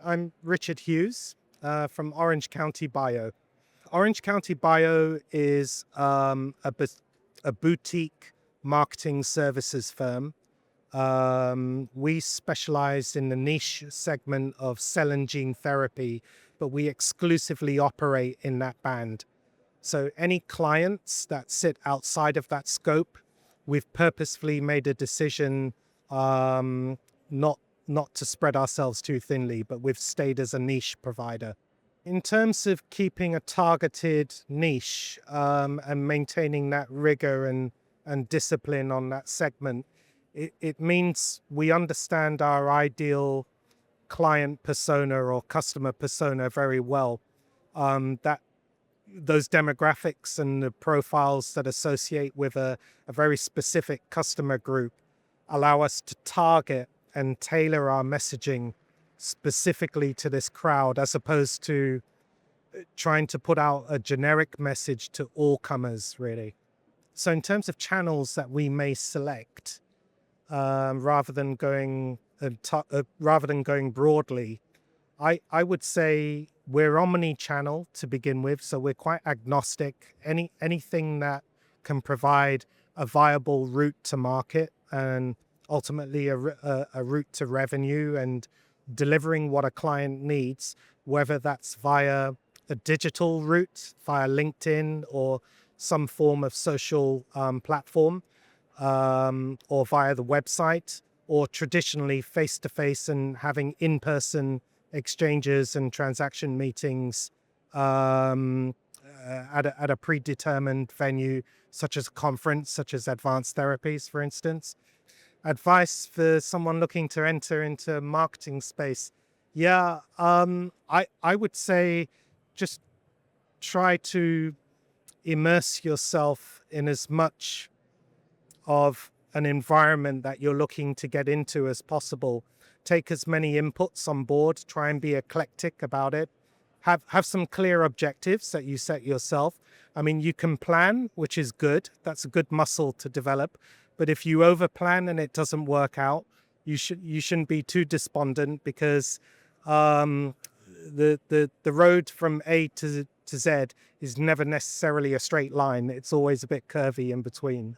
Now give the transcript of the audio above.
I'm Richard Hughes from Orange County Bio. Orange County Bio is a boutique marketing services firm. We specialize in the niche segment of cell and gene therapy, but we exclusively operate in that band. So any clients that sit outside of that scope, we've purposefully made a decision not not to spread ourselves too thinly, but we've stayed as a niche provider. In terms of keeping a targeted niche and maintaining that rigor and discipline on that segment, it means we understand our ideal client persona or customer persona very well. That those demographics and the profiles that associate with a very specific customer group allow us to target and tailor our messaging specifically to this crowd, as opposed to trying to put out a generic message to all comers, really. So in terms of channels that we may select, rather than going broadly, I would say we're omni-channel to begin with, so we're quite agnostic. Anything that can provide a viable route to market and ultimately a route to revenue and delivering what a client needs, whether that's via a digital route, via LinkedIn or some form of social platform, or via the website, or traditionally face-to-face and having in-person exchanges and transaction meetings at a predetermined venue, such as a conference, such as Advanced Therapies, for instance. Advice for someone looking to enter into marketing space. Yeah, I would say just try to immerse yourself in as much of an environment that you're looking to get into as possible. Take as many inputs on board, try and be eclectic about it. Have some clear objectives that you set yourself. I mean, you can plan, which is good. That's a good muscle to develop. But if you overplan and it doesn't work out, you shouldn't be too despondent, because the road from A to Z is never necessarily a straight line. It's always a bit curvy in between.